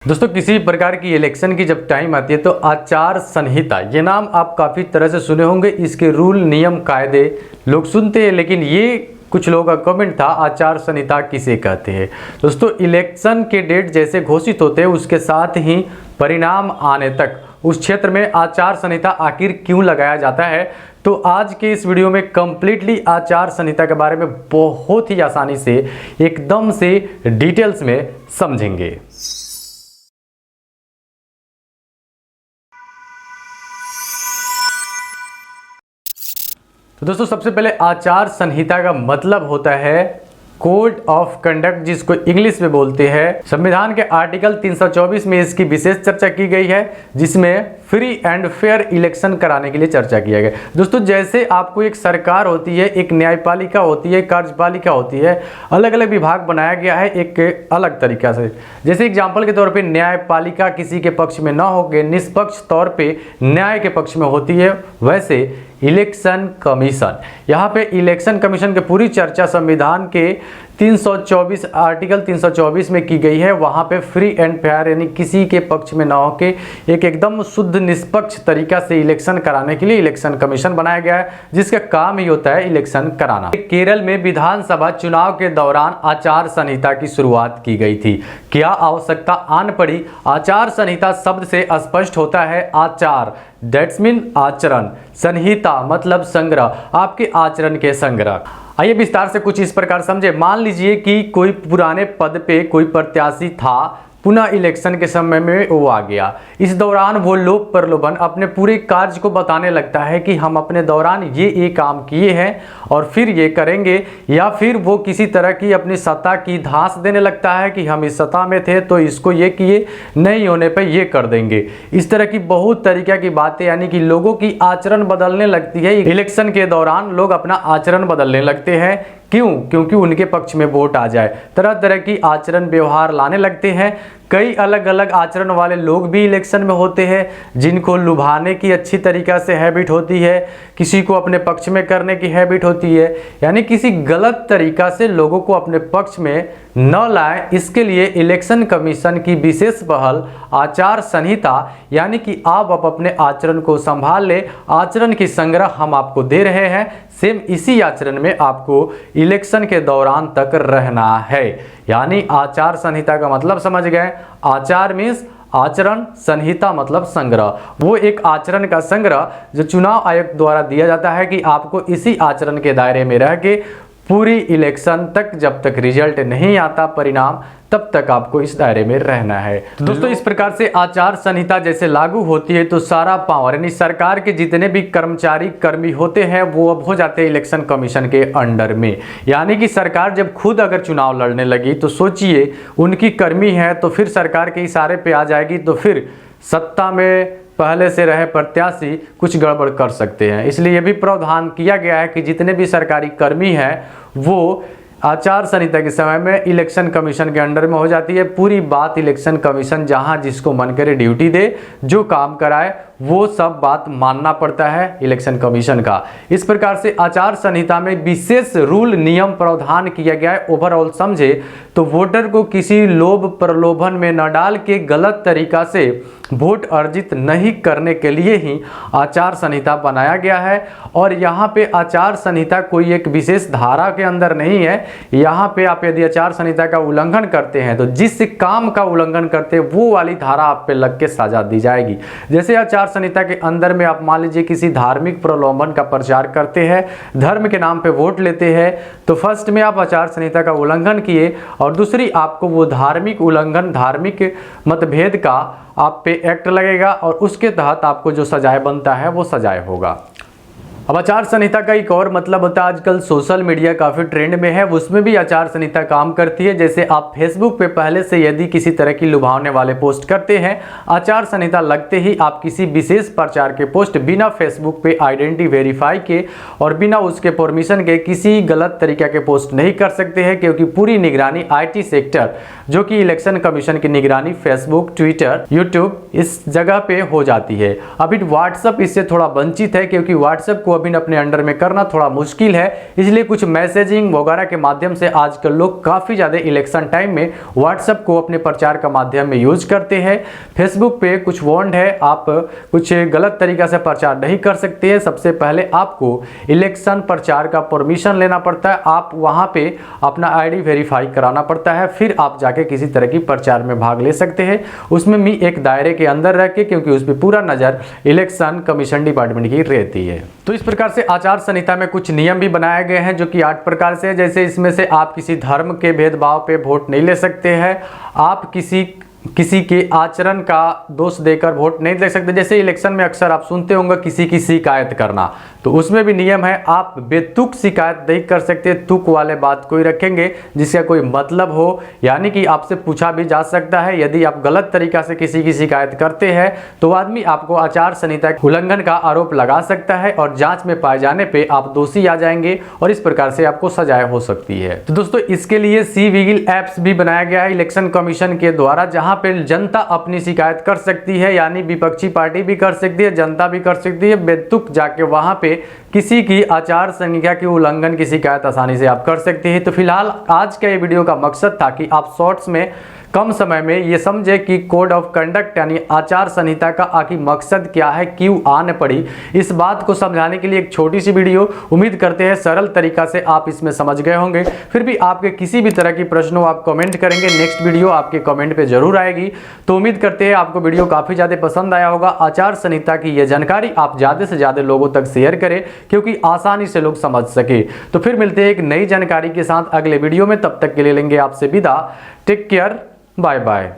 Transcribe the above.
दोस्तों किसी प्रकार की इलेक्शन की जब टाइम आती है तो आचार संहिता ये नाम आप काफ़ी तरह से सुने होंगे। इसके रूल नियम कायदे लोग सुनते हैं, लेकिन ये कुछ लोगों का कमेंट था आचार संहिता किसे कहते हैं। दोस्तों इलेक्शन के डेट जैसे घोषित होते हैं उसके साथ ही परिणाम आने तक उस क्षेत्र में आचार संहिता आखिर क्यों लगाया जाता है, तो आज के इस वीडियो में कंप्लीटली आचार संहिता के बारे में बहुत ही आसानी से एकदम से डिटेल्स में समझेंगे। तो दोस्तों सबसे पहले आचार संहिता का मतलब होता है कोड ऑफ कंडक्ट, जिसको इंग्लिश में बोलते हैं। संविधान के आर्टिकल 324 में इसकी विशेष चर्चा की गई है, जिसमें फ्री एंड फेयर इलेक्शन कराने के लिए चर्चा किया गया। दोस्तों जैसे आपको एक सरकार होती है, एक न्यायपालिका होती है, कार्यपालिका होती है, अलग अलग विभाग बनाया गया है एक अलग तरीका से। जैसे एग्जाम्पल के तौर पे न्यायपालिका किसी के पक्ष में न होकर निष्पक्ष तौर पे न्याय के पक्ष में होती है, वैसे इलेक्शन कमीशन, यहाँ पे इलेक्शन कमीशन की पूरी चर्चा संविधान के 324 आर्टिकल 324 में की गई है। वहाँ पे फ्री एंड फेयर यानी किसी के पक्ष में ना होके एक एकदम शुद्ध निष्पक्ष तरीका से इलेक्शन कराने के लिए इलेक्शन कमीशन बनाया गया है, जिसका काम ही होता है इलेक्शन कराना। केरल में विधानसभा चुनाव के दौरान आचार संहिता की शुरुआत की गई थी। क्या आवश्यकता आन पड़ी? आचार संहिता शब्द से स्पष्ट होता है आचार दैट्स मीन आचरण, संहिता मतलब संग्रह, आपके आचरण के संग्रह। आइए विस्तार से कुछ इस प्रकार समझे। मान लीजिए कि कोई पुराने पद पे कोई प्रत्याशी था, पुनः इलेक्शन के समय में वो आ गया। इस दौरान वो लोभ प्रलोभन अपने पूरे कार्य को बताने लगता है कि हम अपने दौरान ये काम किए हैं और फिर ये करेंगे, या फिर वो किसी तरह की अपनी सत्ता की धांस देने लगता है कि हम इस सत्ता में थे तो इसको ये किए, नहीं होने पर ये कर देंगे। इस तरह की बहुत तरीक़ा की बातें, यानी कि लोगों की आचरण बदलने लगती है। इलेक्शन के दौरान लोग अपना आचरण बदलने लगते हैं। क्यों? क्योंकि उनके पक्ष में वोट आ जाए। तरह तरह की आचरण व्यवहार लाने लगते हैं। कई अलग अलग आचरण वाले लोग भी इलेक्शन में होते हैं, जिनको लुभाने की अच्छी तरीक़ा से हैबिट होती है, किसी को अपने पक्ष में करने की हैबिट होती है, यानी किसी गलत तरीक़ा से लोगों को अपने पक्ष में न लाए। इसके लिए इलेक्शन कमीशन की विशेष पहल आचार संहिता, यानी कि आप अपने आचरण को संभाल ले। आचरण की संग्रह हम आपको दे रहे हैं, सेम इसी आचरण में आपको इलेक्शन के दौरान तक रहना है। यानी आचार संहिता का मतलब समझ गए। आचार मीन्स आचरण, संहिता मतलब संग्रह। वो एक आचरण का संग्रह जो चुनाव आयोग द्वारा दिया जाता है कि आपको इसी आचरण के दायरे में रह के पूरी इलेक्शन तक, जब तक रिजल्ट नहीं आता परिणाम, तब तक आपको इस दायरे में रहना है। तो दोस्तों इस प्रकार से आचार संहिता जैसे लागू होती है तो सारा पावर यानी सरकार के जितने भी कर्मी होते हैं वो अब हो जाते हैं इलेक्शन कमीशन के अंडर में। यानी कि सरकार जब खुद अगर चुनाव लड़ने लगी तो सोचिए उनकी कर्मी है तो फिर सरकार के इशारे पे आ जाएगी, तो फिर सत्ता में पहले से रहे प्रत्याशी कुछ गड़बड़ कर सकते हैं। इसलिए यह भी प्रावधान किया गया है कि जितने भी सरकारी कर्मी हैं वो आचार संहिता के समय में इलेक्शन कमीशन के अंडर में हो जाती है। पूरी बात इलेक्शन कमीशन जहां जिसको मन करे ड्यूटी दे, जो काम कराए, वो सब बात मानना पड़ता है इलेक्शन कमीशन का। इस प्रकार से आचार संहिता में विशेष रूल नियम प्रावधान किया गया है। ओवरऑल समझे तो वोटर को किसी लोभ प्रलोभन में न डाल के गलत तरीका से वोट अर्जित नहीं करने के लिए ही आचार संहिता बनाया गया है। और यहाँ पे आचार संहिता कोई एक विशेष धारा के अंदर नहीं है। यहाँ पे आप यदि आचार संहिता का उल्लंघन करते हैं तो जिस काम का उल्लंघन करते हैं वो वाली धारा आप पे लग के सजा दी जाएगी। जैसे आचार संहिता के अंदर में आप मान लीजिए किसी धार्मिक प्रलोभन का प्रचार करते हैं, धर्म के नाम पे वोट लेते हैं, तो फर्स्ट में आप आचार संहिता का उल्लंघन किए और दूसरी आपको वो धार्मिक उल्लंघन, धार्मिक मतभेद का आप पे एक्ट लगेगा और उसके तहत आपको जो सजाए बनता है वो सजाए होगा। अब आचार संहिता का एक और मतलब होता है, आजकल सोशल मीडिया काफ़ी ट्रेंड में है, उसमें भी आचार संहिता काम करती है। जैसे आप फेसबुक पे पहले से यदि किसी तरह की लुभावने वाले पोस्ट करते हैं, आचार संहिता लगते ही आप किसी विशेष प्रचार के पोस्ट बिना फेसबुक पे आइडेंटिटी वेरीफाई के और बिना उसके परमिशन के किसी गलत तरीके के पोस्ट नहीं कर सकते हैं, क्योंकि पूरी निगरानी IT सेक्टर जो कि इलेक्शन कमीशन की निगरानी फेसबुक, ट्विटर, यूट्यूब इस जगह पे हो जाती है। अभी व्हाट्सएप इससे थोड़ा वंचित है, क्योंकि व्हाट्सएप को अभी अपने अंडर में करना थोड़ा मुश्किल है, इसलिए कुछ मैसेजिंग वगैरह के माध्यम से आजकल लोग काफ़ी ज़्यादा इलेक्शन टाइम में व्हाट्सएप को अपने प्रचार का माध्यम में यूज करते हैं। फेसबुक पे कुछ वार्ड है, आप कुछ गलत तरीका से प्रचार नहीं कर सकते हैं। सबसे पहले आपको इलेक्शन प्रचार का परमिशन लेना पड़ता है, आप वहाँ पे अपना आईडी वेरीफाई कराना पड़ता है, फिर आप जाके किसी तरह की प्रचार में भाग ले सकते हैं। उसमें भी एक दायरे के अंदर रह के, क्योंकि उस पर पूरा नज़र इलेक्शन कमीशन डिपार्टमेंट की रहती है। तो इस प्रकार से आचार संहिता में कुछ नियम भी बनाए गए हैं जो कि 8 प्रकार से, जैसे इसमें से आप किसी धर्म के भेदभाव पे वोट नहीं ले सकते हैं, आप किसी के आचरण का दोष देकर वोट नहीं दे सकते। जैसे इलेक्शन में अक्सर आप सुनते होंगे किसी की शिकायत करना, तो उसमें भी नियम है, आप बेतुक शिकायत नहीं कर सकते। तुक वाले बात कोई रखेंगे जिसका कोई मतलब हो, यानी कि आपसे पूछा भी जा सकता है। यदि आप गलत तरीका से किसी की शिकायत करते हैं तो आदमी आपको आचार संहिता उल्लंघन का आरोप लगा सकता है और जांच में पाए जाने पे आप दोषी आ जाएंगे और इस प्रकार से आपको सजाएं हो सकती है। तो दोस्तों इसके लिए सी विजिल ऐप्स भी बनाया गया है इलेक्शन कमीशन के द्वारा, जहां पे जनता अपनी शिकायत कर सकती है, यानी विपक्षी पार्टी भी कर सकती है, जनता भी कर सकती है। बेतुक जाके वहां पे किसी की आचार संहिता की उल्लंघन की शिकायत आसानी से आप कर सकते हैं। तो फिलहाल आज का ये वीडियो का मकसद था कि आप शॉर्ट्स में कम समय में ये समझे कि कोड ऑफ कंडक्ट यानी आचार संहिता का आखिर मकसद क्या है, क्यों आने पड़ी, इस बात को समझाने के लिए एक छोटी सी वीडियो। उम्मीद करते हैं सरल तरीका से आप इसमें समझ गए होंगे। फिर भी आपके किसी भी तरह की प्रश्न हो आप कमेंट करेंगे, नेक्स्ट वीडियो आपके कमेंट पे जरूर आएगी। तो उम्मीद करते हैं आपको वीडियो काफ़ी ज़्यादा पसंद आया होगा। आचार संहिता की ये जानकारी आप ज़्यादा से ज़्यादा लोगों तक शेयर करें, क्योंकि आसानी से लोग समझ सके। तो फिर मिलते हैं एक नई जानकारी के साथ अगले वीडियो में, तब तक के लिए लेंगे आपसे विदा। Take care, bye bye.